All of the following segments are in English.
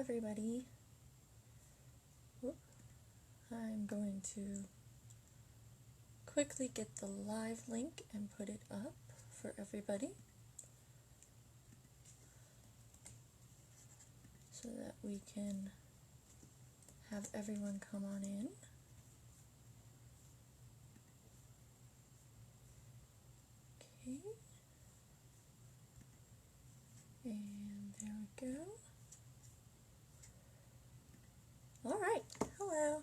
everybody. Whoop. I'm going to quickly get the live link and put it up for everybody so that we can have everyone come on in. Okay. And there we go. All right, hello.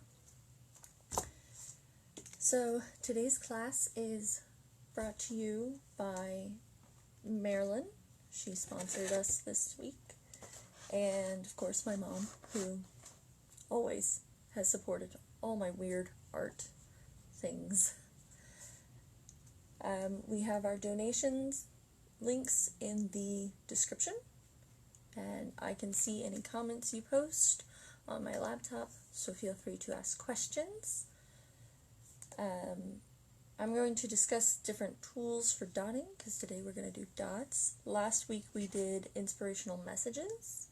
So today's class is brought to you by Marilyn. She sponsored us this week. And of course my mom, who always has supported all my weird art things. We have our donations links in the description, and I can see any comments you post on my laptop, so feel free to ask questions. I'm going to discuss different tools for dotting, because today we're going to do dots. Last week we did inspirational messages,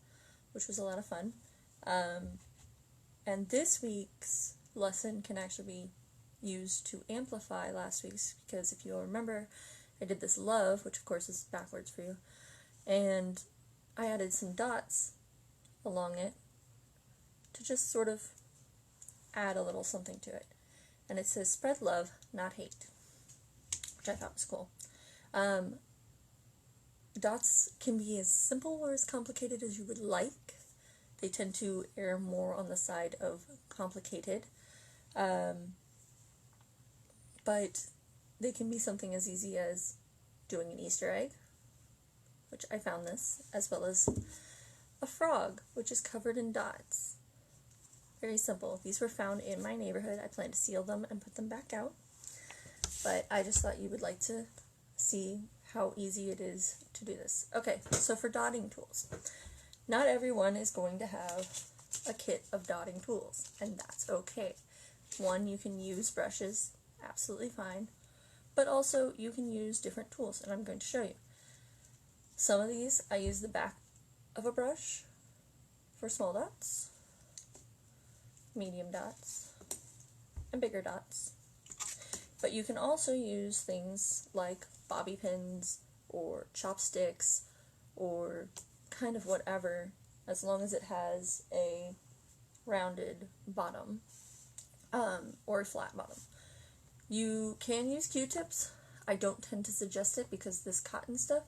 which was a lot of fun. And this week's lesson can actually be used to amplify last week's, because if you'll remember, I did this love, which of course is backwards for you, and I added some dots along it to just sort of add a little something to it. And it says spread love, not hate, which I thought was cool. Dots can be as simple or as complicated as you would like. They tend to err more on the side of complicated. But they can be something as easy as doing an Easter egg, which I found this, as well as a frog, which is covered in dots. Very simple. These were found in my neighborhood. I plan to seal them and put them back out. But I just thought you would like to see how easy it is to do this. Okay, so for dotting tools. Not everyone is going to have a kit of dotting tools, and that's okay. One, you can use brushes, absolutely fine, but also you can use different tools, and I'm going to show you. Some of these, I use the back of a brush for small dots, medium dots, and bigger dots. But you can also use things like bobby pins or chopsticks or kind of whatever, as long as it has a rounded bottom or a flat bottom. You can use Q-tips. I don't tend to suggest it because this cotton stuff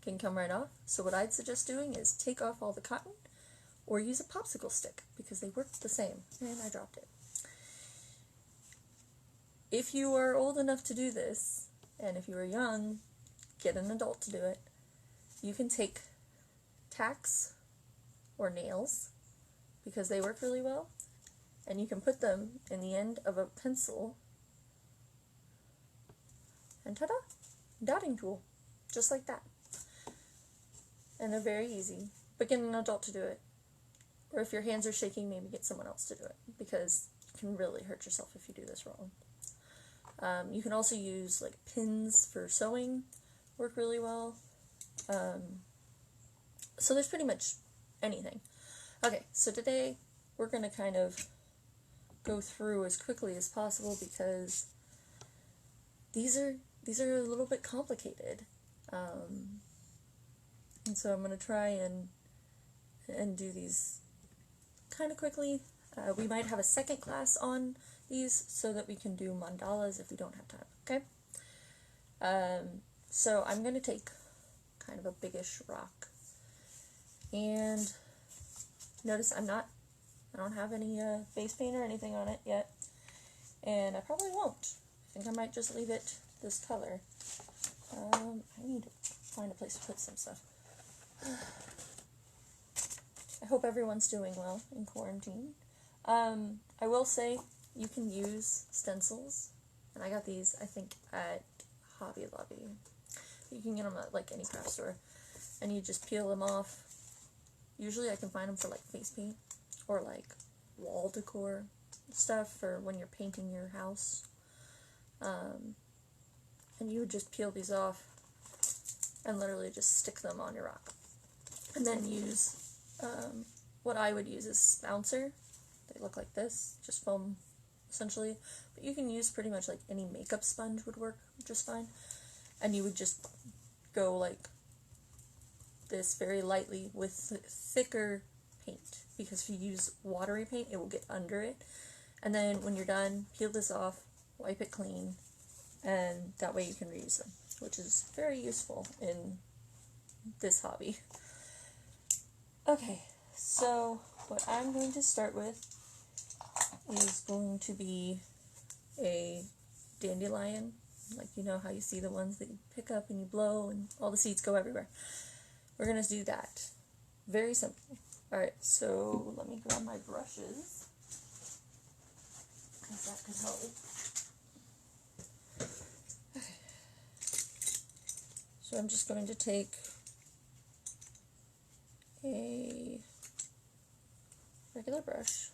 can come right off. So what I'd suggest doing is take off all the cotton or use a popsicle stick because they work the same. And I dropped it. If you are old enough to do this, and if you are young, get an adult to do it. You can take tacks or nails because they work really well, and you can put them in the end of a pencil, and ta-da! Dotting tool, just like that. And they're very easy, but get an adult to do it. Or if your hands are shaking, maybe get someone else to do it, because you can really hurt yourself if you do this wrong. You can also use like pins for sewing, work really well. So there's pretty much anything. Okay, so today we're going to kind of go through as quickly as possible because these are a little bit complicated. And so I'm going to try and do these kind of quickly. We might have a second class on these so that we can do mandalas if we don't have time, okay? So I'm going to take kind of a biggish rock. And notice I don't have any face paint or anything on it yet. And I probably won't. I think I might just leave it this color. I need to find a place to put some stuff. I hope everyone's doing well in quarantine. I will say you can use stencils. And I got these, I think, at Hobby Lobby. You can get them at like any craft store. And you just peel them off. Usually I can find them for like face paint or like wall decor stuff for when you're painting your house. And you would just peel these off and literally just stick them on your rock. And then use what I would use is bouncer. They look like this, just foam essentially, but you can use pretty much like any makeup sponge would work just fine. And you would just go like this very lightly with thicker paint, because if you use watery paint it will get under it. And then when you're done, peel this off, wipe it clean, and that way you can reuse them, which is very useful in this hobby. Okay, so what I'm going to start with is going to be a dandelion, like you know how you see the ones that you pick up and you blow and all the seeds go everywhere. We're going to do that. Very simple. Alright, so let me grab my brushes, because that could help. Okay. So I'm just going to take a regular brush,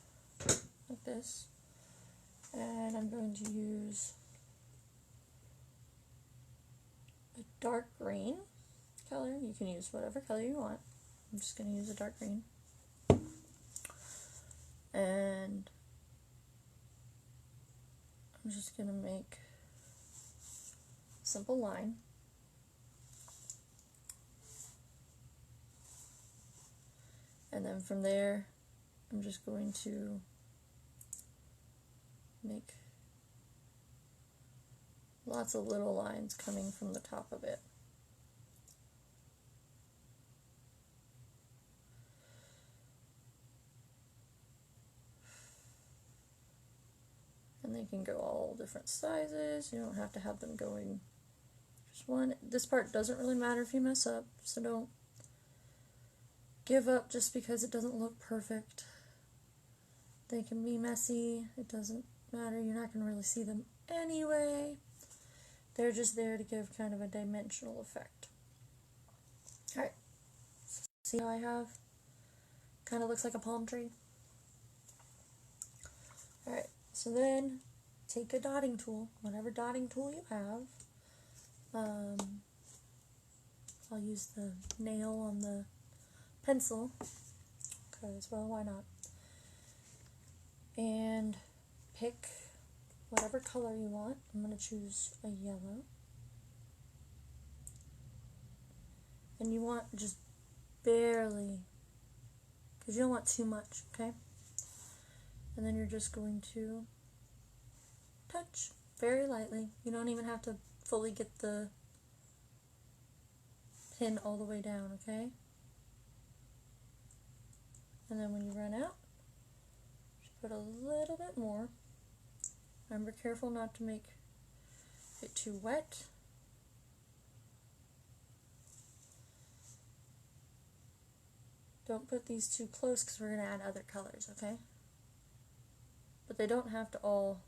like this, and I'm going to use a dark green color. You can use whatever color you want. I'm just going to use a dark green. And I'm just going to make a simple line. And then from there, I'm just going to make lots of little lines coming from the top of it. And they can go all different sizes. You don't have to have them going just one. This part doesn't really matter if you mess up, so don't give up just because it doesn't look perfect. They can be messy. It doesn't matter. You're not going to really see them anyway. They're just there to give kind of a dimensional effect. Alright. See how I have? Kind of looks like a palm tree. Alright. So then, take a dotting tool, whatever dotting tool you have. I'll use the nail on the pencil, because, well, why not? And pick whatever color you want. I'm going to choose a yellow. And you want just barely, because you don't want too much, okay? And then you're just going to touch very lightly. You don't even have to fully get the pin all the way down, okay? And then when you run out, just put a little bit more. Remember, careful not to make it too wet. Don't put these too close because we're going to add other colors, okay? But they don't have to all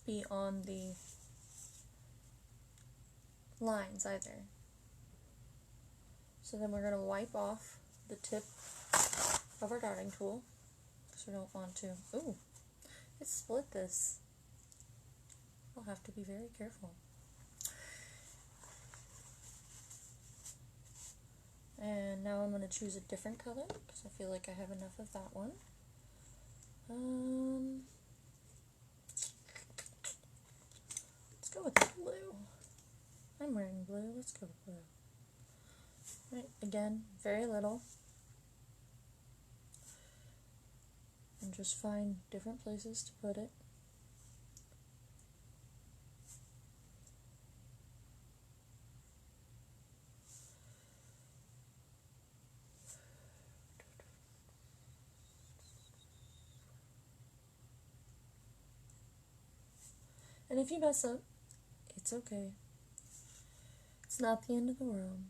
be on the lines either. So then we're going to wipe off the tip of our dotting tool, because we don't want to. Ooh, it split this. I'll have to be very careful. And now I'm going to choose a different color, because I feel like I have enough of that one. Let's go with blue. I'm wearing blue. Let's go with blue. Right, again, very little. And just find different places to put it. And if you mess up, it's okay. It's not the end of the world.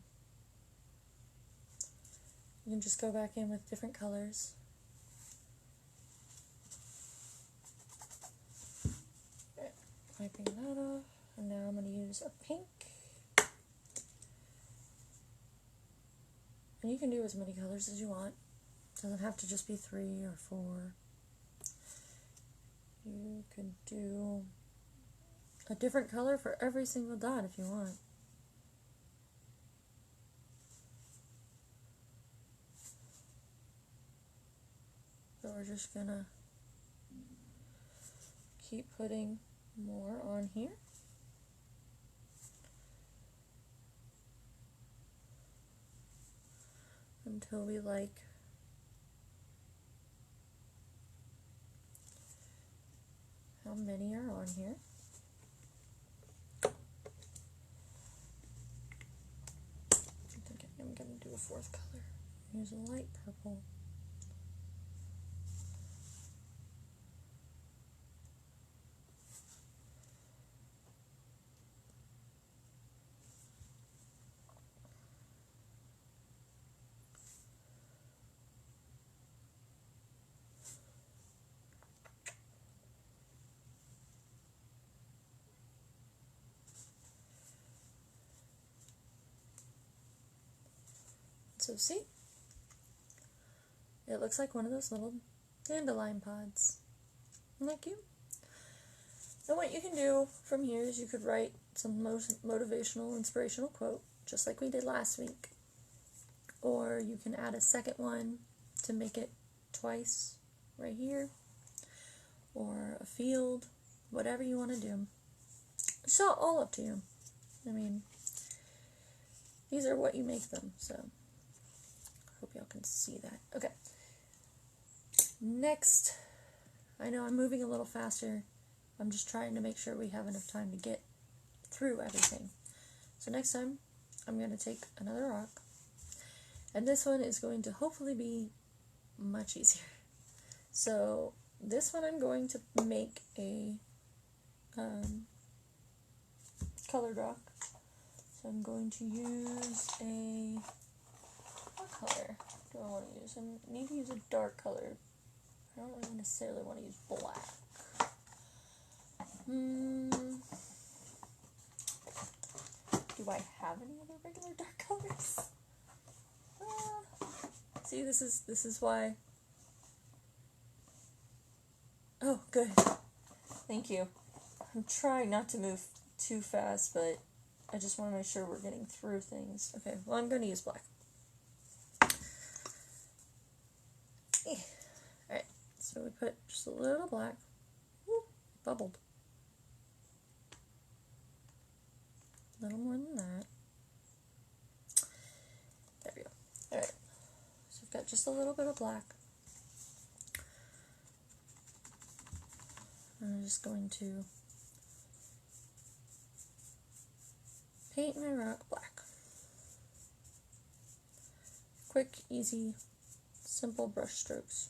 You can just go back in with different colors. Okay, wiping that off. And now I'm going to use a pink. And you can do as many colors as you want. It doesn't have to just be 3 or 4. You could do a different color for every single dot if you want. So we're just gonna keep putting more on here. Until we like how many are on here. I think I'm going to do a fourth color. Use a light purple. So see, it looks like one of those little dandelion pods. Isn't that cute? And what you can do from here is you could write some motivational, inspirational quote, just like we did last week. Or you can add a second one to make it twice right here. Or a field, whatever you want to do. It's all up to you. I mean, these are what you make them, so hope y'all can see that. Okay. Next, I know I'm moving a little faster. I'm just trying to make sure we have enough time to get through everything. So next time, I'm going to take another rock. And this one is going to hopefully be much easier. So this one I'm going to make a colored rock. So I'm going to use a, what color do I want to use? I need to use a dark color. I don't really necessarily want to use black. Do I have any other regular dark colors? See, this is why. Oh, good. Thank you. I'm trying not to move too fast, but I just want to make sure we're getting through things. Okay, well, I'm going to use black. Alright, so we put just a little black. Woo, bubbled. A little more than that. There we go. Alright, so we've got just a little bit of black. I'm just going to paint my rock black. Quick, easy, simple brush strokes.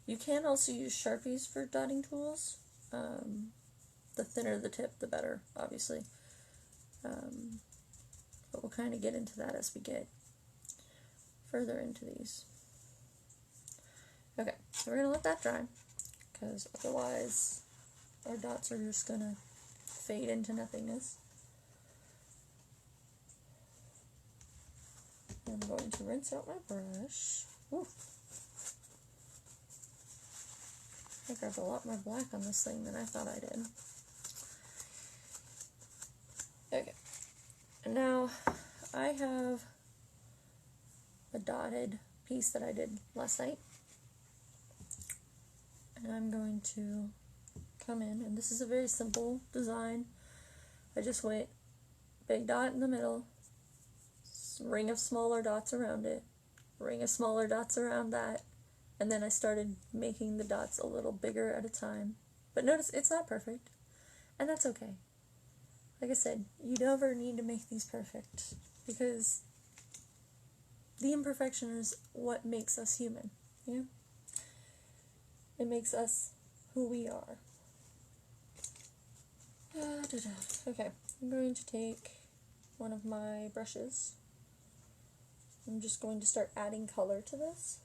You can also use Sharpies for dotting tools. The thinner the tip, the better, obviously. But we'll kind of get into that as we get further into these. Okay, so we're going to let that dry, because otherwise our dots are just going to fade into nothingness. I'm going to rinse out my brush. Ooh. I grabbed a lot more black on this thing than I thought I did. Okay, and now I have a dotted piece that I did last night. And I'm going to come in, and this is a very simple design. I just went big dot in the middle, ring of smaller dots around it, ring of smaller dots around that, and then I started making the dots a little bigger at a time. But notice it's not perfect, and that's okay. Like I said, you never need to make these perfect, because the imperfection is what makes us human, yeah? It makes us who we are. Okay, I'm going to take one of my brushes. I'm just going to start adding color to this.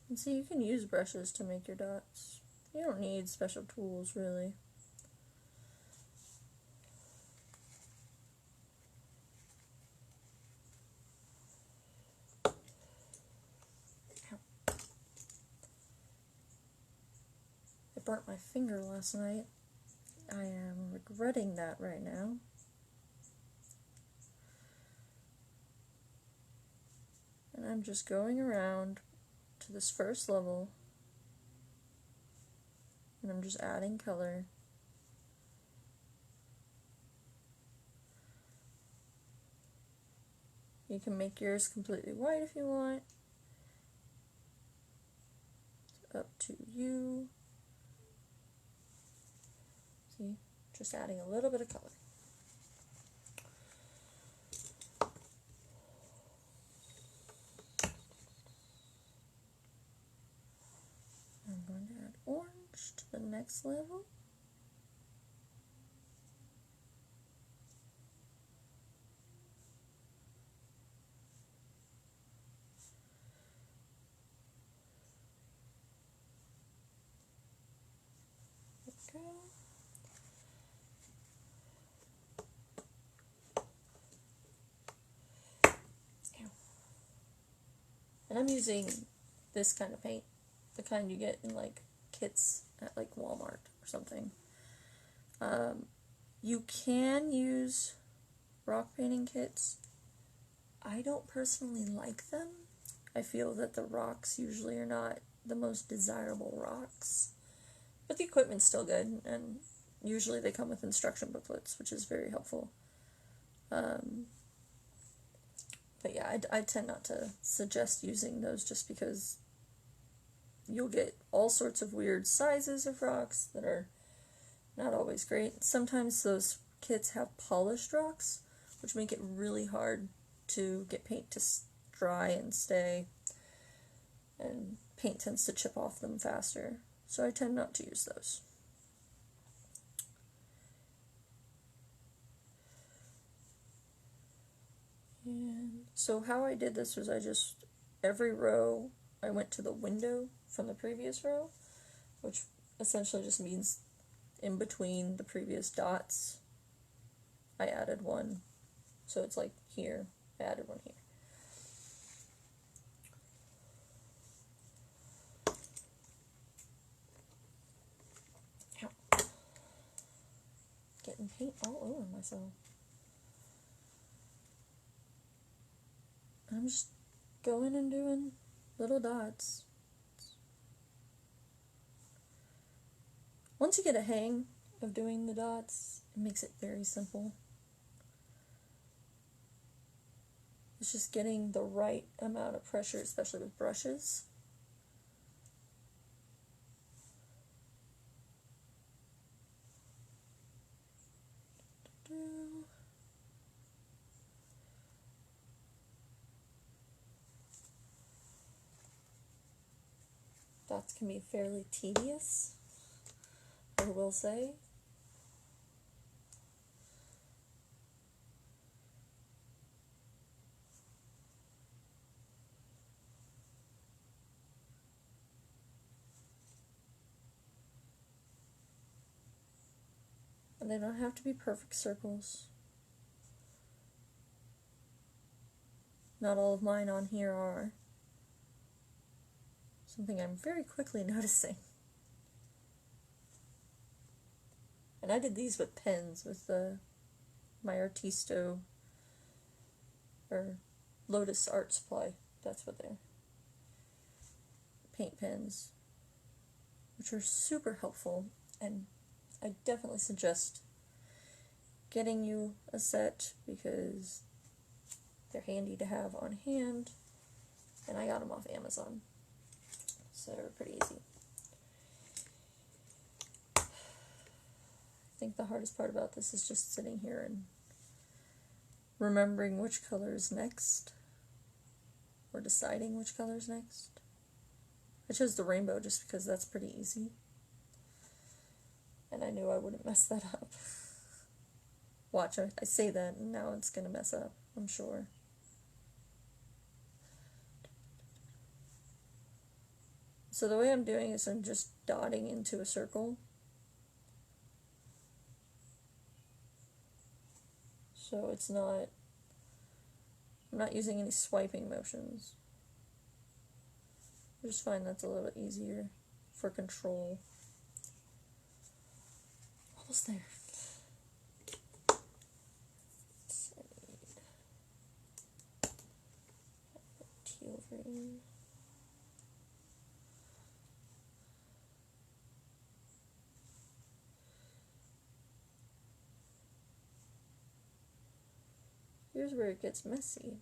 And so you can use brushes to make your dots. You don't need special tools, really. burnt my finger last night. I am regretting that right now. And I'm just going around to this first level, and I'm just adding color. You can make yours completely white if you want. It's up to you. See, just adding a little bit of color. I'm going to add orange to the next level. There we go. And I'm using this kind of paint, the kind you get in like kits at like Walmart or something. You can use rock painting kits. I don't personally like them. I feel that the rocks usually are not the most desirable rocks, but the equipment's still good, and usually they come with instruction booklets, which is very helpful. But yeah, I tend not to suggest using those just because you'll get all sorts of weird sizes of rocks that are not always great. Sometimes those kits have polished rocks, which make it really hard to get paint to dry and stay, and paint tends to chip off them faster, so I tend not to use those. And so how I did this was every row I went to the window from the previous row, which essentially just means in between the previous dots I added one. So it's like here, I added one here. Ow. Getting paint all over myself. I'm just going and doing little dots. Once you get a hang of doing the dots, it makes it very simple. It's just getting the right amount of pressure, especially with brushes. Dots can be fairly tedious, I will say. And they don't have to be perfect circles. Not all of mine on here are. Something I'm very quickly noticing. And I did these with pens, with my Artisto, or Lotus Art Supply, that's what they're. Paint pens, which are super helpful, and I definitely suggest getting you a set because they're handy to have on hand, and I got them off Amazon. So they were pretty easy. I think the hardest part about this is just sitting here and remembering which color is next, or deciding which color is next. I chose the rainbow just because that's pretty easy, and I knew I wouldn't mess that up. Watch, I say that and now it's going to mess up, I'm sure. So the way I'm doing is I'm just dotting into a circle. So it's not, I'm not using any swiping motions. I just find that's a little bit easier for control. almost there. Teal green. Here's where it gets messy.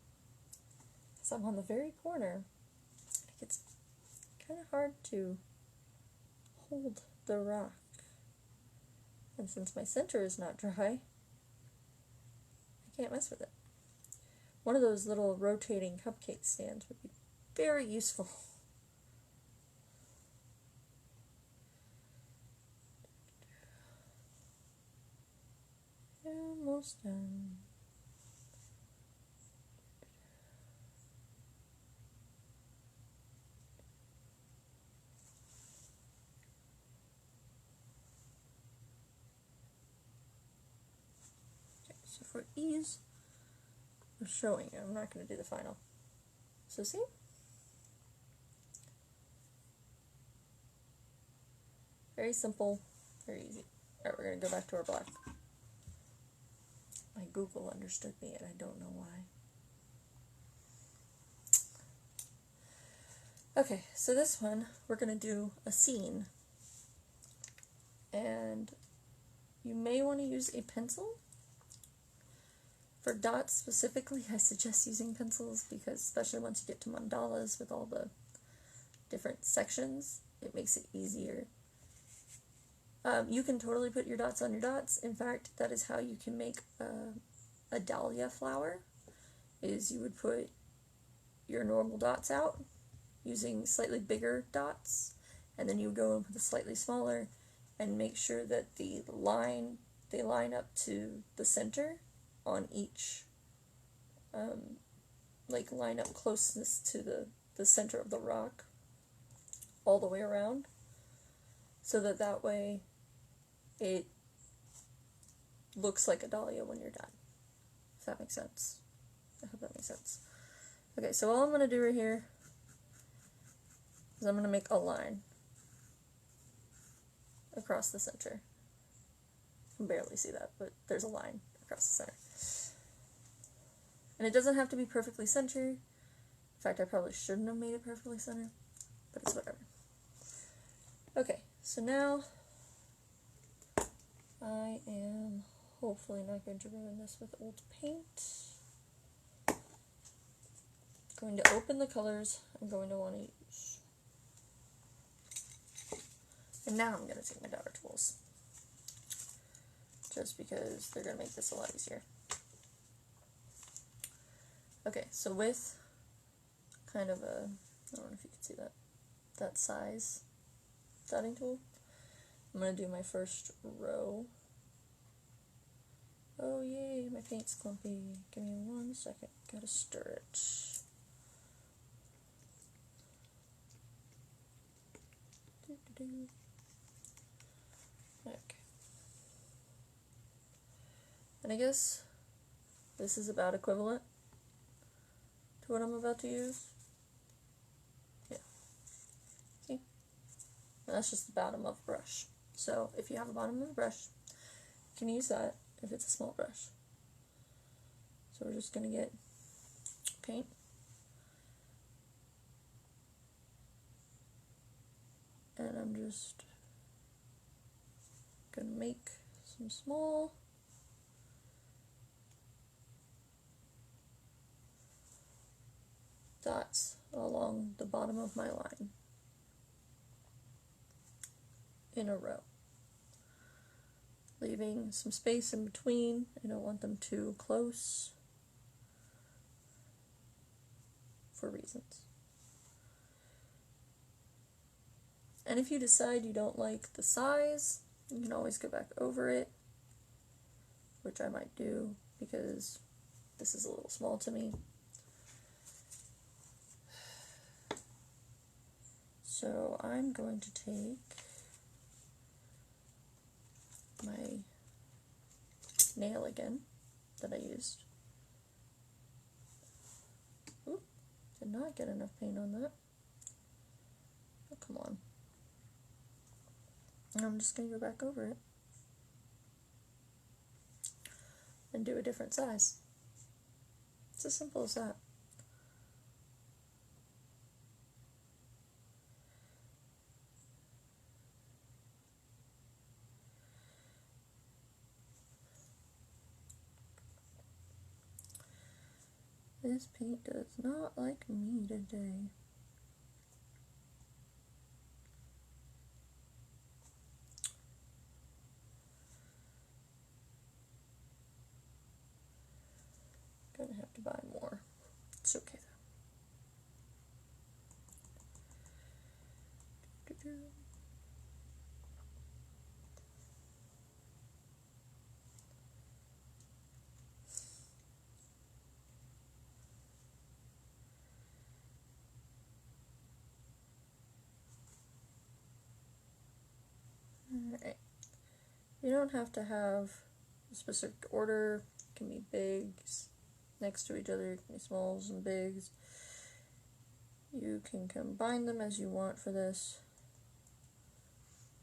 Because I'm on the very corner. It gets kind of hard to hold the rock. And since my center is not dry, I can't mess with it. One of those little rotating cupcake stands would be very useful. Almost done. So for ease of showing you, I'm not going to do the final. So see? Very simple, very easy. Alright, we're going to go back to our black. My Google understood me and I don't know why. Okay, so this one, we're going to do a scene. And you may want to use a pencil. For dots specifically, I suggest using pencils because especially once you get to mandalas with all the different sections, it makes it easier. You can totally put your dots on your dots. In fact, that is how you can make a dahlia flower, is you would put your normal dots out using slightly bigger dots, and then you would go in with a slightly smaller and make sure that they line up to the center on each, like line up closest to the center of the rock all the way around, so that way it looks like a dahlia when you're done. If that makes sense. I hope that makes sense. Okay, so all I'm going to do right here is I'm going to make a line across the center. You can barely see that, but there's a line across the center. And it doesn't have to be perfectly centered. In fact, I probably shouldn't have made it perfectly centered, but it's whatever. Okay, so now I am hopefully not going to ruin this with old paint. Going to open the colors I'm going to want to use. And now I'm going to take my daughter tools, just because they're going to make this a lot easier. Okay, so with kind of a, I don't know if you can see that size dotting tool, I'm going to do my first row. Oh yay, my paint's clumpy. Give me 1 second, gotta stir it. Okay. And I guess this is about equivalent to what I'm about to use. Yeah. See? And that's just the bottom of the brush. So if you have a bottom of the brush, you can use that if it's a small brush. So we're just going to get paint. And I'm just going to make some small dots along the bottom of my line in a row, leaving some space in between. I don't want them too close for reasons. And if you decide you don't like the size, you can always go back over it, which I might do because this is a little small to me. So I'm going to take my nail again that I used. Oop, did not get enough paint on that. Oh, come on. And I'm just going to go back over it. and do a different size. It's as simple as that. This paint does not like me today. Gonna have to buy more. It's okay though. Alright. You don't have to have a specific order. It can be bigs next to each other, it can be smalls and bigs. You can combine them as you want for this.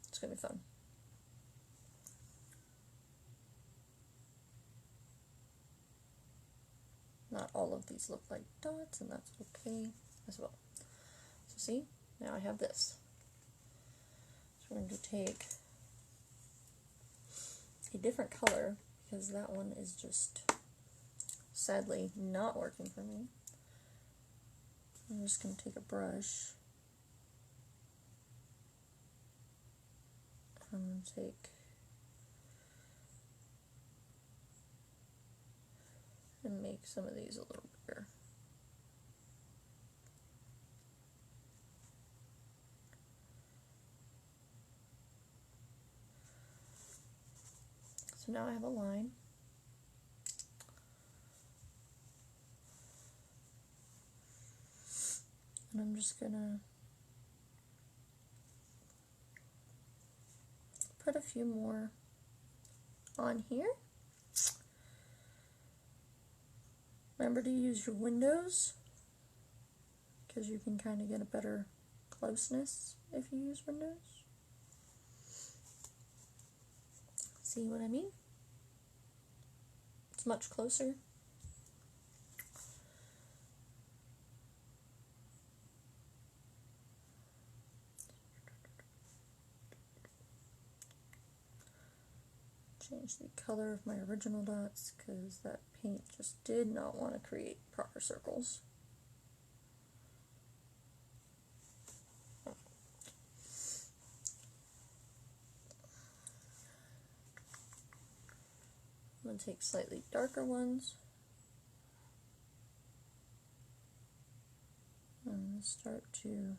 It's gonna be fun. Not all of these look like dots, and that's okay as well. So see, now I have this. So we're going to take a different color, because that one is just sadly not working for me. I'm just going to take a brush. I'm going to take and make some of these a little bigger. So now I have a line. And I'm just gonna put a few more on here. Remember to use your windows, because you can kind of get a better closeness if you use windows. See what I mean? It's much closer. Change the color of my original dots, because that paint just did not want to create proper circles. I'm going to take slightly darker ones. I'm going to start to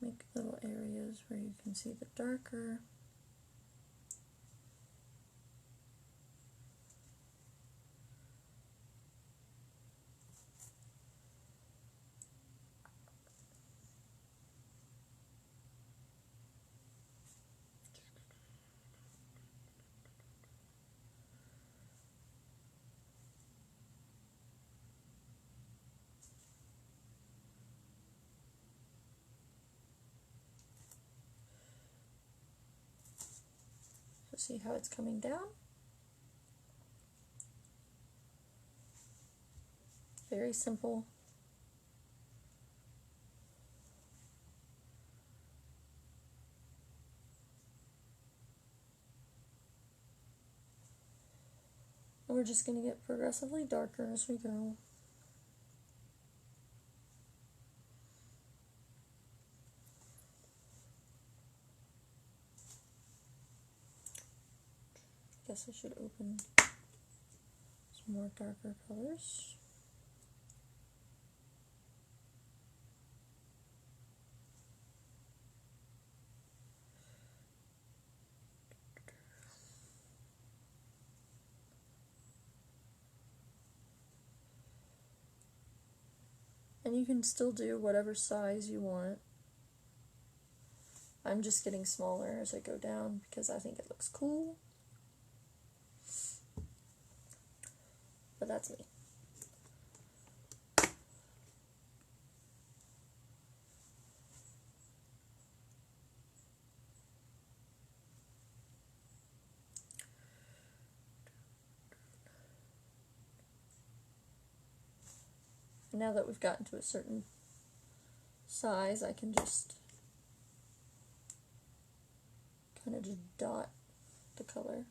make little areas where you can see the darker. See how it's coming down? Very simple. And we're just going to get progressively darker as we go. Guess I should open some more darker colors. And you can still do whatever size you want. I'm just getting smaller as I go down because I think it looks cool. But that's me. now that we've gotten to a certain size, I can just kind of just dot the color.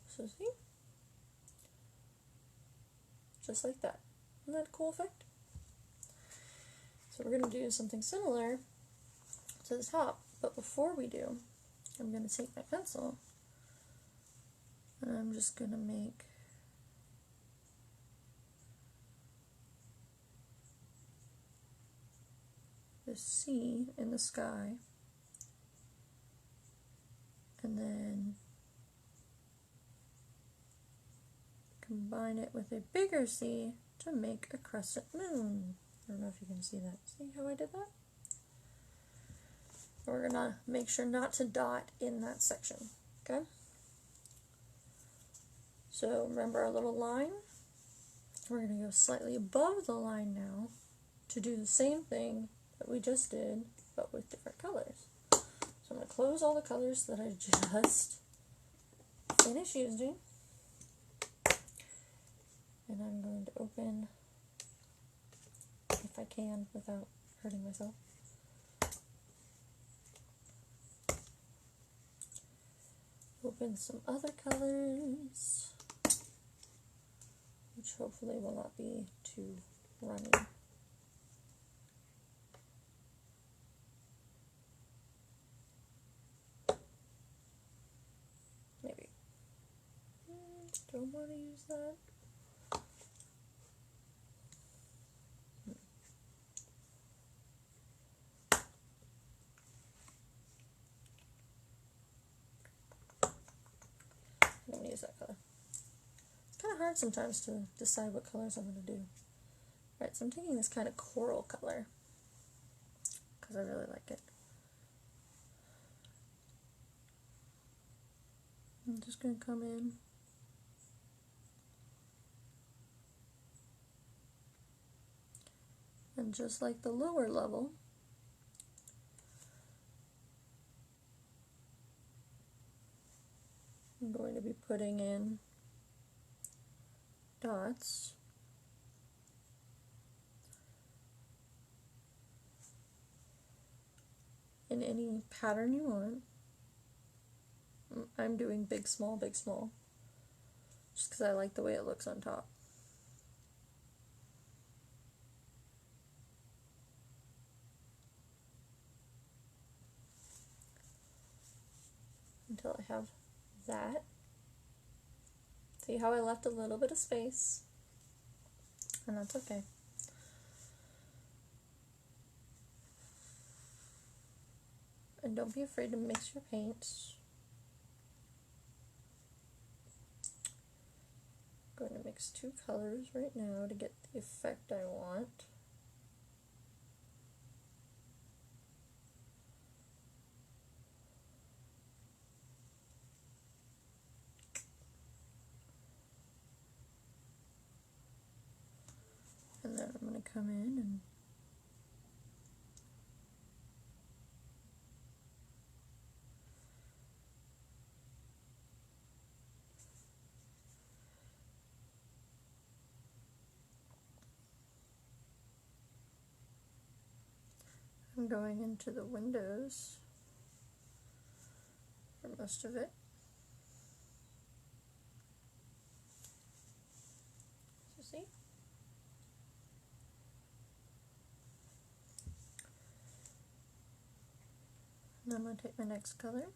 So see? Just like that. Isn't that a cool effect? So we're going to do something similar to the top, but before we do, I'm going to take my pencil and I'm just going to make this C in the sky, and then combine it with a bigger C to make a crescent moon. I don't know if you can see that. See how I did that? We're going to make sure not to dot in that section, okay? So remember our little line? We're going to go slightly above the line now to do the same thing that we just did, but with different colors. So I'm going to close all the colors that I just finished using. And I'm going to open, if I can, without hurting myself. Open some other colors, which hopefully will not be too runny. Maybe. Don't want to use that. I'm going to use that color. It's kind of hard sometimes to decide what colors I'm going to do. Alright, so I'm taking this kind of coral color because I really like it. I'm just going to come in and just like the lower level, I'm going to be putting in dots in any pattern you want. I'm doing big, small, just because I like the way it looks on top. Until I have that. See how I left a little bit of space? And that's okay. And don't be afraid to mix your paints. I'm going to mix two colors right now to get the effect I want. And then I'm going to come in and I'm going into the windows for most of it. So see? And I'm going to take my next color.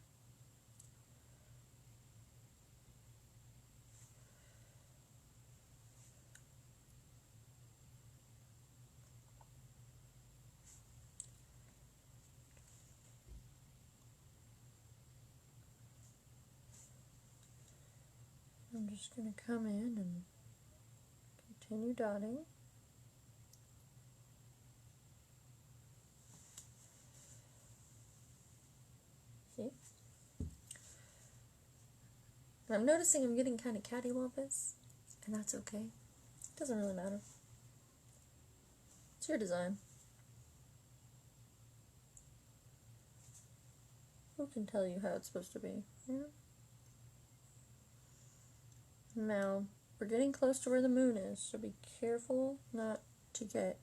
just going to come in and continue dotting. See? And I'm noticing I'm getting kind of cattywampus, and that's okay. It doesn't really matter. It's your design. Who can tell you how it's supposed to be? Yeah. Now, we're getting close to where the moon is, so be careful not to get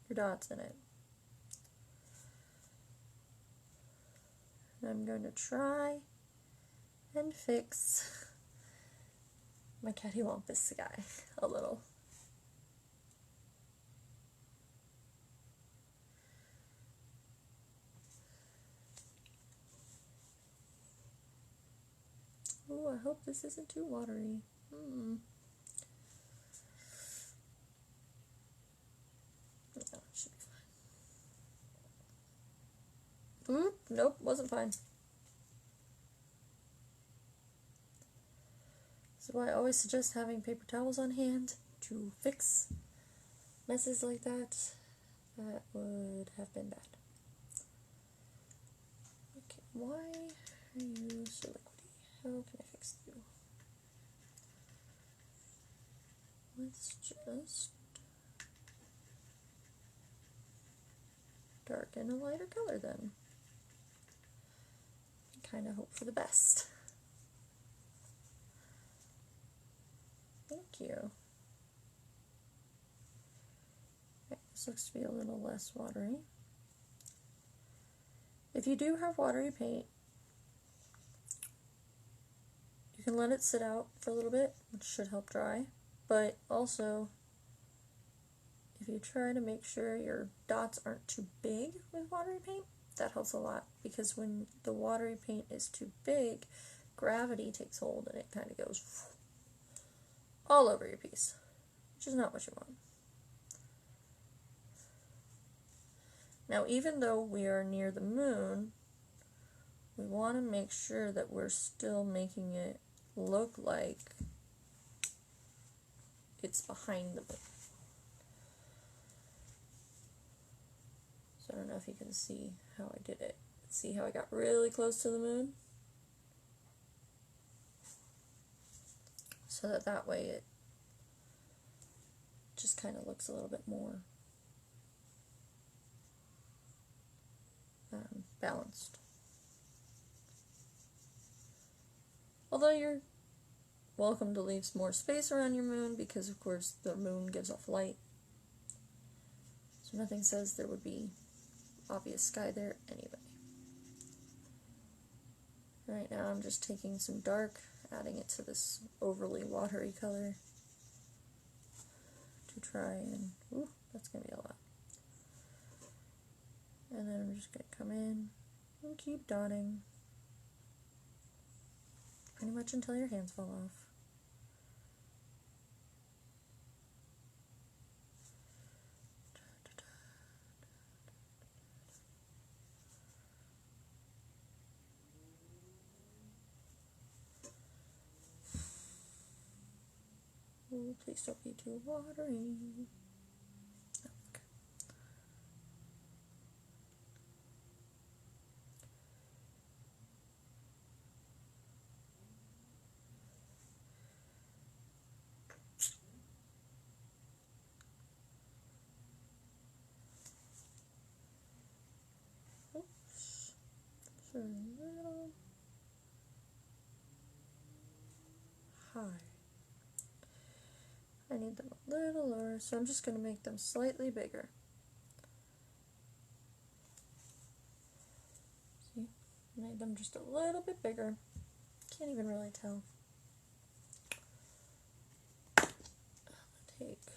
your dots in it. And I'm going to try and fix my cattywampus guy a little. Oh, I hope this isn't too watery. Yeah, it should be fine. Oop, nope, wasn't fine. This is why I always suggest having paper towels on hand to fix messes like that. That would have been bad. Okay, why are you so liquidy? How can I fix you? Let's just darken a lighter color then. Kind of hope for the best. Thank you. Okay, this looks to be a little less watery. If you do have watery paint, you can let it sit out for a little bit, which should help dry. But also, if you try to make sure your dots aren't too big with watery paint, that helps a lot, because when the watery paint is too big, gravity takes hold and it kind of goes all over your piece, which is not what you want. Now, even though we are near the moon, we want to make sure that we're still making it look like it's behind the moon. So I don't know if you can see how I did it. See how I got really close to the moon? So that way it just kind of looks a little bit more balanced. Although you're welcome to leave some more space around your moon, because of course the moon gives off light. So nothing says there would be obvious sky there anyway. Right now I'm just taking some dark, adding it to this overly watery color to try and, ooh, that's going to be a lot. And then I'm just going to come in and keep dotting pretty much until your hands fall off. Oh, please don't be too watery. Okay. Oops. So a little high. I need them a little lower, so I'm just going to make them slightly bigger. See? Made them just a little bit bigger. Can't even really tell. I'll take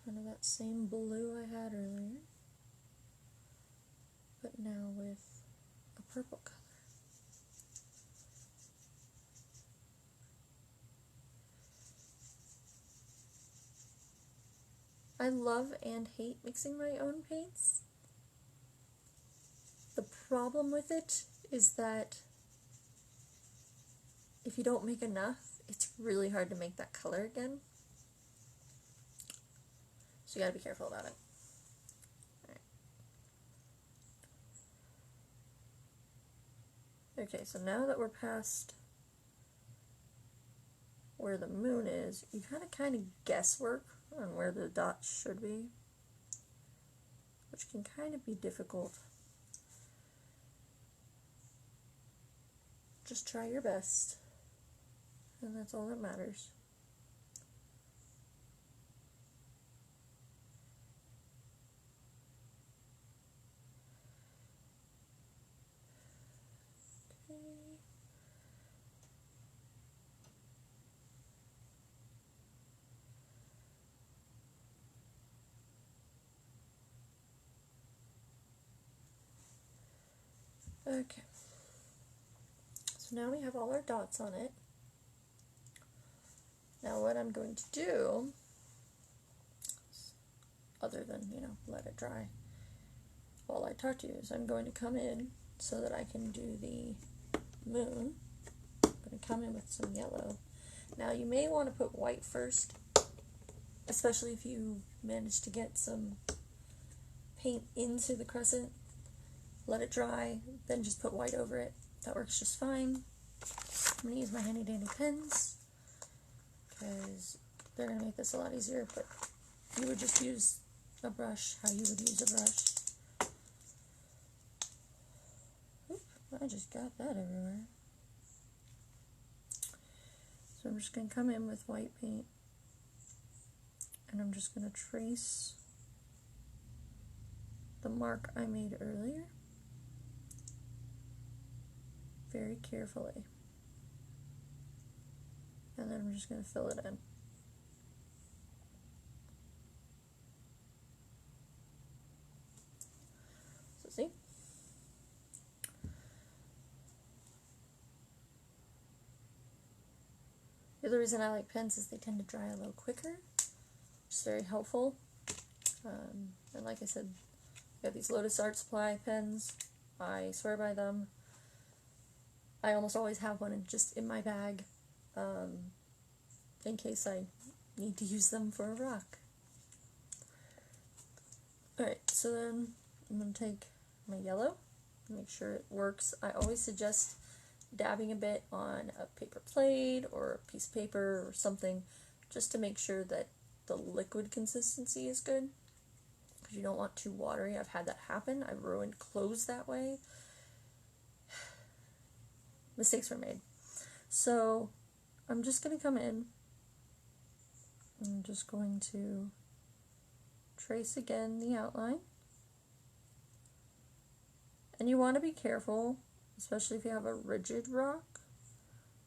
kind of that same blue I had earlier, but now with a purple color. I love and hate mixing my own paints. The problem with it is that if you don't make enough, it's really hard to make that color again. So you gotta be careful about it. Right. Okay, so now that we're past where the moon is, you kind of guesswork on where the dots should be, which can kind of be difficult. Just try your best, and that's all that matters. Okay, so now we have all our dots on it. Now what I'm going to do, other than, let it dry while I talk to you, is I'm going to come in so that I can do the moon. I'm going to come in with some yellow. Now you may want to put white first, especially if you manage to get some paint into the crescent. Let it dry, then just put white over it. That works just fine. I'm going to use my handy dandy pens because they're going to make this a lot easier, but you would just use a brush how you would use a brush. Oop, I just got that everywhere. So I'm just going to come in with white paint and I'm just going to trace the mark I made earlier very carefully. And then I'm just going to fill it in. So see? The other reason I like pens is they tend to dry a little quicker, which is very helpful. And like I said, I got these Lotus Art Supply pens. I swear by them. I almost always have one just in my bag in case I need to use them for a rock. Alright, so then I'm going to take my yellow, make sure it works. I always suggest dabbing a bit on a paper plate or a piece of paper or something just to make sure that the liquid consistency is good, because you don't want too watery. I've had that happen. I've ruined clothes that way. Mistakes were made. So I'm just going to come in. I'm just going to trace again the outline. And you want to be careful, especially if you have a rigid rock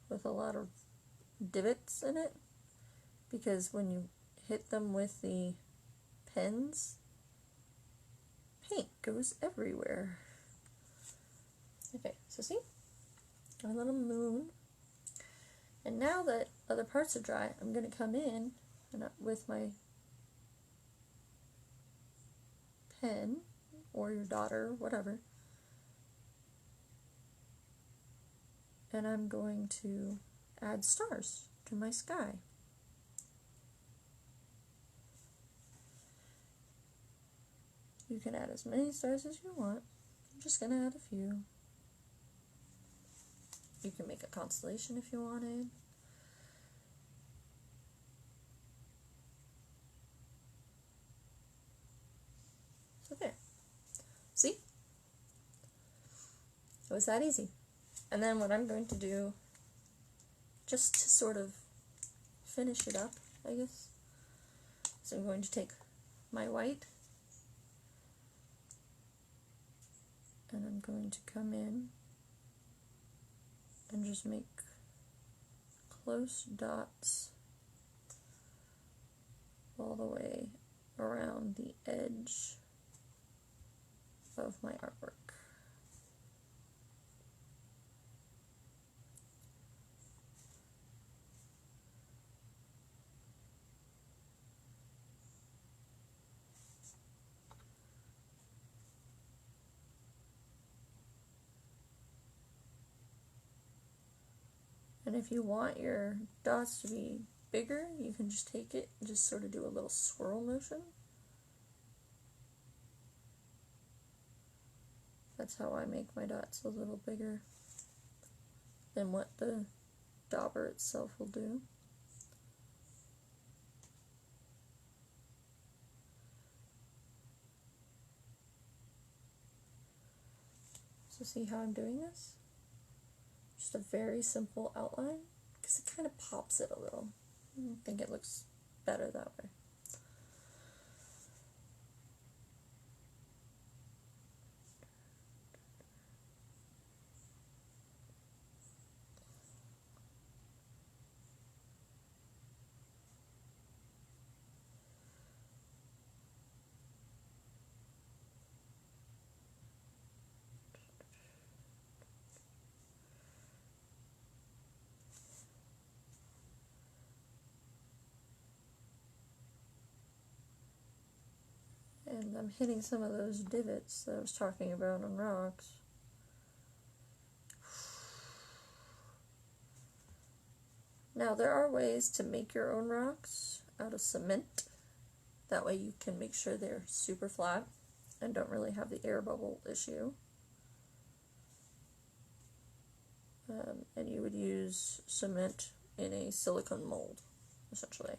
with a lot of divots in it, because when you hit them with the pens, paint goes everywhere. Okay, so see? Our little moon. And now that other parts are dry, I'm going to come in and with my pen, or your daughter, whatever, and I'm going to add stars to my sky. You can add as many stars as you want. I'm just going to add a few. You can make a constellation if you wanted. So there. See? It was that easy. And then what I'm going to do, just to sort of finish it up, I guess, so I'm going to take my white and I'm going to come in and just make close dots all the way around the edge of my artwork. And if you want your dots to be bigger, you can just take it and just sort of do a little swirl motion. That's how I make my dots a little bigger than what the dauber itself will do. So see how I'm doing this? Just a very simple outline, because it kind of pops it a little. I think it looks better that way. And I'm hitting some of those divots that I was talking about on rocks. Now there are ways to make your own rocks out of cement. That way you can make sure they're super flat and don't really have the air bubble issue. And you would use cement in a silicone mold, essentially.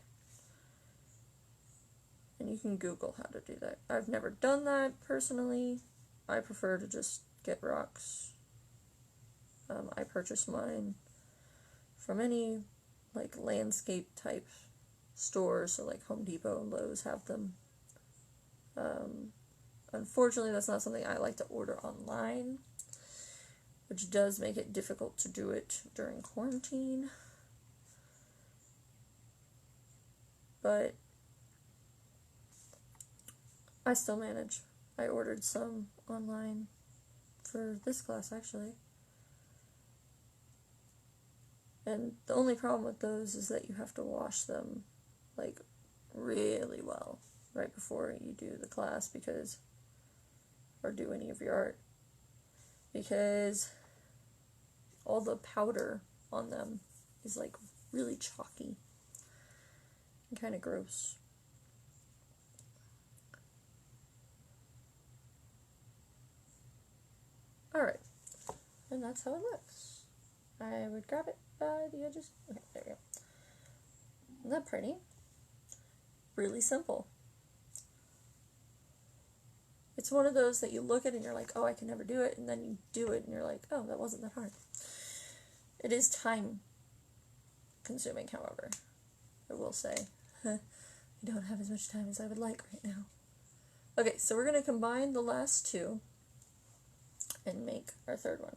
And you can Google how to do that. I've never done that personally. I prefer to just get rocks. I purchase mine from any like landscape type stores, so like Home Depot and Lowe's have them. Unfortunately, that's not something I like to order online, which does make it difficult to do it during quarantine. But I still manage. I ordered some online for this class, actually. And the only problem with those is that you have to wash them, like, really well right before you do the class, because, or do any of your art, because all the powder on them is, like, really chalky and kind of gross. Alright, and that's how it looks. I would grab it by the edges. Okay, there we go. Isn't that pretty? Really simple. It's one of those that you look at and you're like, oh, I can never do it, and then you do it and you're like, oh, that wasn't that hard. It is time consuming, however. I will say. I don't have as much time as I would like right now. Okay, so we're going to combine the last two and make our third one.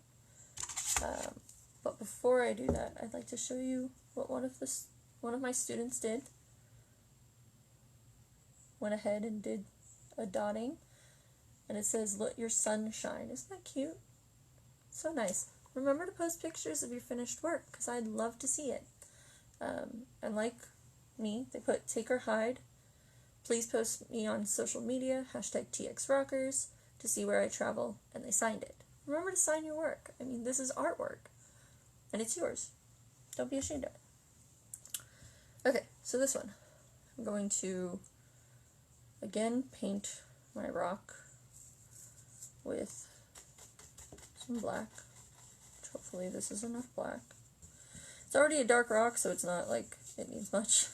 But before I do that, I'd like to show you what one of my students did. Went ahead and did a dotting, and it says, "Let your sun shine." Isn't that cute? So nice. Remember to post pictures of your finished work, because I'd love to see it. And like me, they put "take or hide." Please post me on social media, #TXRockers, to see where I travel, and they signed it. Remember to sign your work. I mean, this is artwork, and it's yours. Don't be ashamed of it. Okay, so this one. I'm going to, again, paint my rock with some black. Hopefully this is enough black. It's already a dark rock, so it's not like it needs much.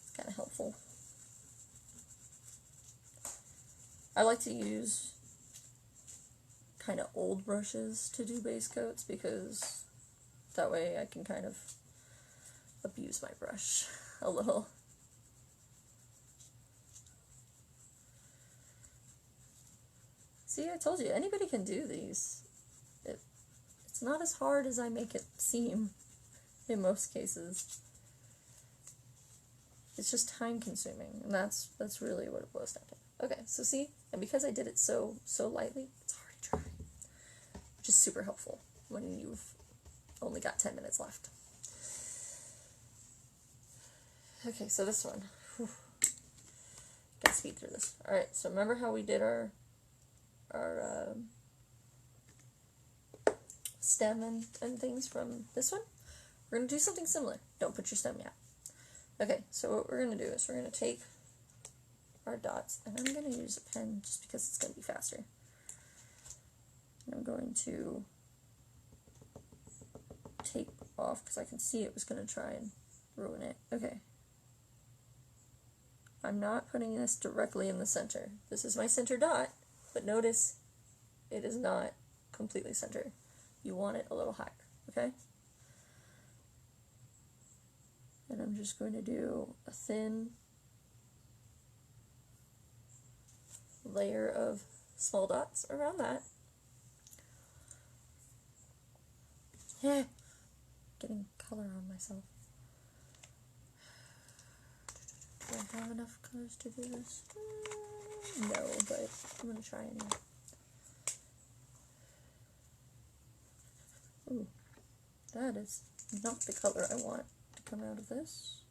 It's kind of helpful. I like to use kind of old brushes to do base coats, because that way I can kind of abuse my brush a little. See, I told you, anybody can do these. It's not as hard as I make it seem in most cases. It's just time consuming, and that's really what it boils down to. Okay, so see, and because I did it so lightly, it's already dry, which is super helpful when you've only got 10 minutes left. Okay, so this one, gotta speed through this. Alright, so remember how we did our stem and things from this one? We're going to do something similar. Don't put your stem yet. Okay, so what we're going to do is we're going to take our dots, and I'm going to use a pen just because it's going to be faster. And I'm going to tape off because I can see it was going to try and ruin it. Okay. I'm not putting this directly in the center. This is my center dot, but notice it is not completely centered. You want it a little higher, okay? And I'm just going to do a thin layer of small dots around that. Yeah, getting color on myself. Do I have enough colors to do this? No, but I'm going to try anyway. Ooh, that is not the color I want to come out of this.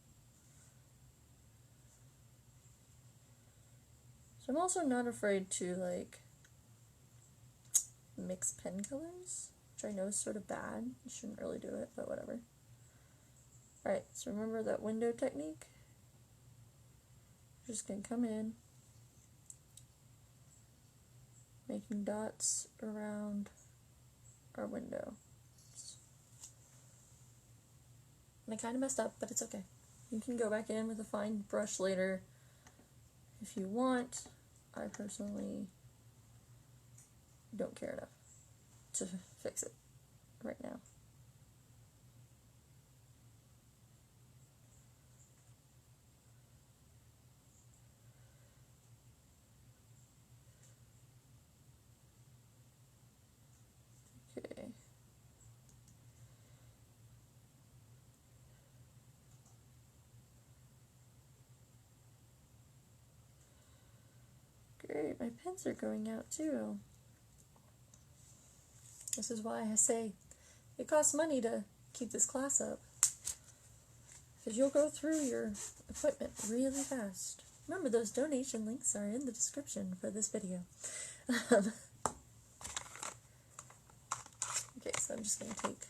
So I'm also not afraid to, like, mix pen colors, which I know is sort of bad. You shouldn't really do it, but whatever. Alright, so remember that window technique? Just going to come in, making dots around our window. And I kind of messed up, but it's okay. You can go back in with a fine brush later if you want. I personally don't care enough to fix it right now. Okay. Great, my pens are going out too. This is why I say it costs money to keep this class up, because you'll go through your equipment really fast. Remember, those donation links are in the description for this video. Okay, so I'm just going to take...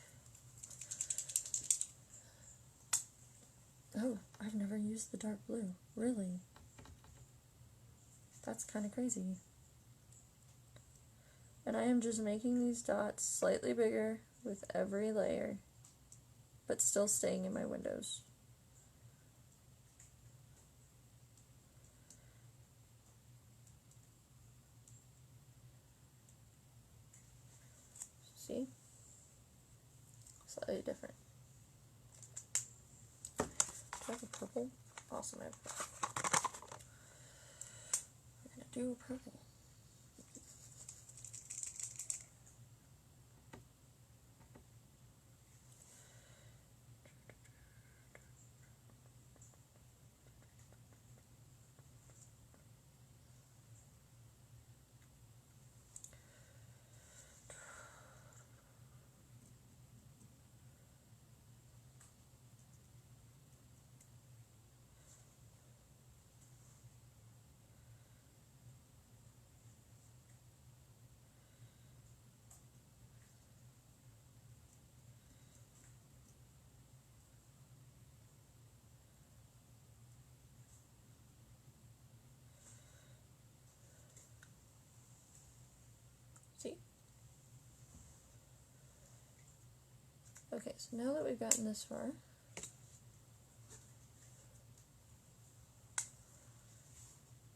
Oh, I've never used the dark blue. Really? That's kind of crazy. And I am just making these dots slightly bigger with every layer, but still staying in my windows. See? Slightly different. Do I have a purple? Awesome, I have purple. We're going to do purple. See? Okay, so now that we've gotten this far,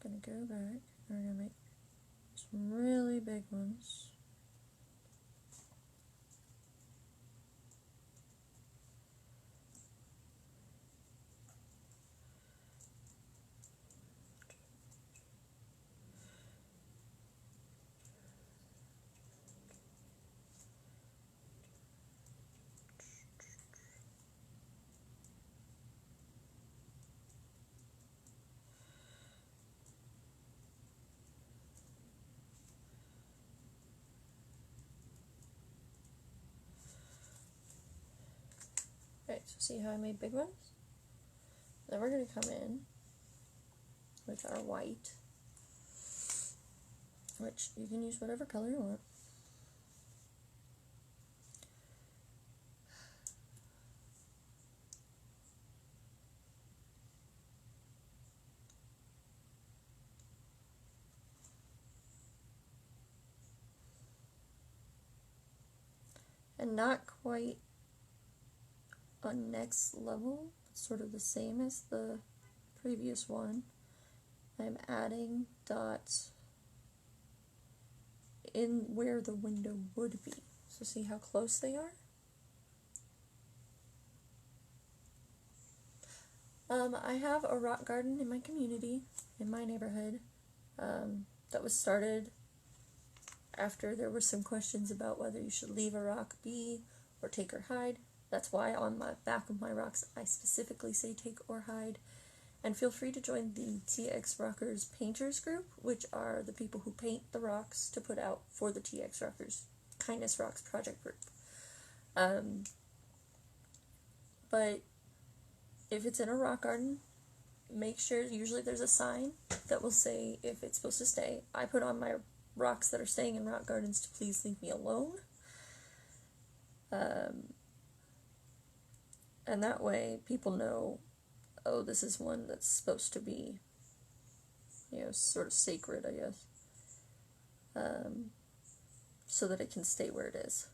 I'm going to go back and we're going to make some really big ones. Right, so see how I made big ones? Then we're going to come in with our white, which you can use whatever color you want. and not quite a next level, sort of the same as the previous one. I'm adding dots in where the window would be. So see how close they are? I have a rock garden in my community, in my neighborhood, that was started after there were some questions about whether you should leave a rock be or take or hide. That's why on my back of my rocks I specifically say take or hide. And feel free to join the TX Rockers Painters group, which are the people who paint the rocks to put out for the TX Rockers Kindness Rocks project group. But if it's in a rock garden, make sure, usually there's a sign that will say if it's supposed to stay. I put on my rocks that are staying in rock gardens to please leave me alone. And that way people know, oh, this is one that's supposed to be, sort of sacred, I guess. So that it can stay where it is.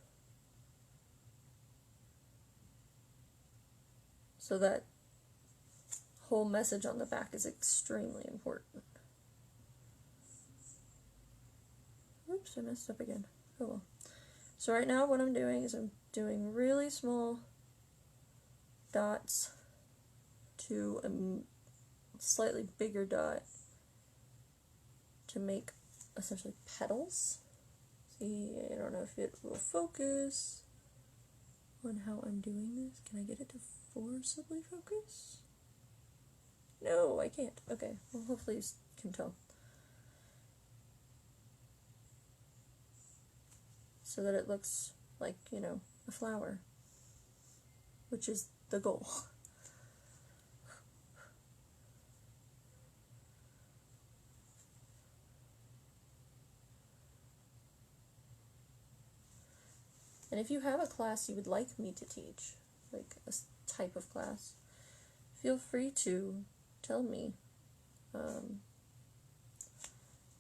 So that whole message on the back is extremely important. Oops, I messed up again. Oh well. So right now what I'm doing is I'm doing really small dots to a slightly bigger dot to make essentially petals. See, I don't know if it will focus on how I'm doing this. Can I get it to forcibly focus? No, I can't. Okay, well hopefully you can tell. So that it looks like, a flower, which is the goal. And if you have a class you would like me to teach, like a type of class, feel free to tell me,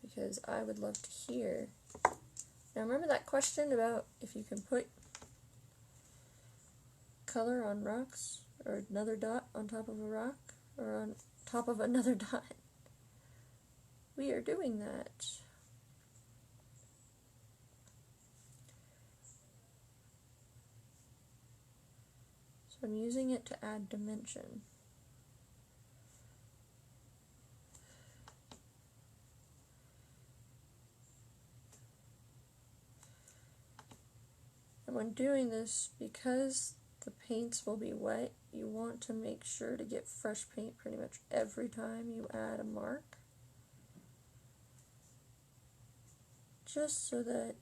because I would love to hear. Now remember that question about if you can put color on rocks, or another dot on top of a rock, or on top of another dot? We are doing that. So I'm using it to add dimension. And when doing this, because the paints will be wet, you want to make sure to get fresh paint pretty much every time you add a mark. Just so that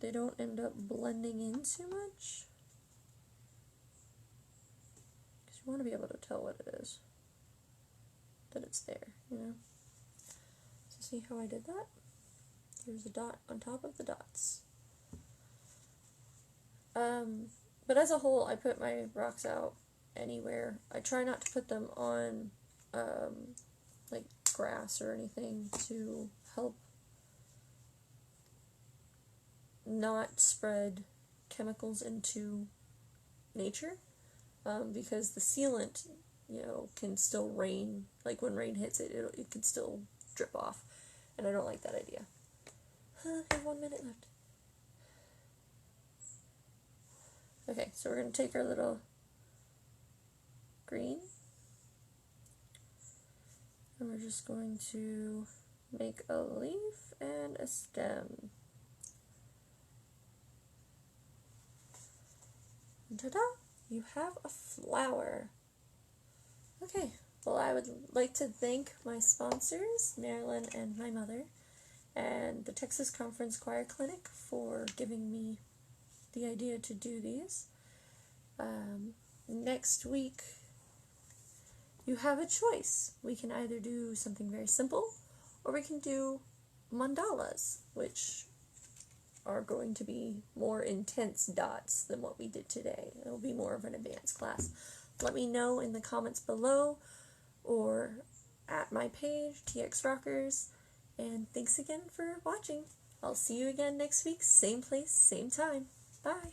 they don't end up blending in too much. Because you want to be able to tell what it is. That it's there, So see how I did that? There's a dot on top of the dots. But as a whole, I put my rocks out anywhere. I try not to put them on, like grass or anything to help not spread chemicals into nature, because the sealant, can still rain, like when rain hits it, it can still drip off, and I don't like that idea. I have 1 minute left. Okay, so we're going to take our little green, and we're just going to make a leaf and a stem. And ta-da! You have a flower. Okay, well I would like to thank my sponsors, Marilyn and my mother, and the Texas Conference Choir Clinic for giving me the idea to do these. Next week, you have a choice. We can either do something very simple, or we can do mandalas, which are going to be more intense dots than what we did today. It'll be more of an advanced class. Let me know in the comments below, or at my page, TX Rockers, and thanks again for watching. I'll see you again next week, same place, same time. Bye.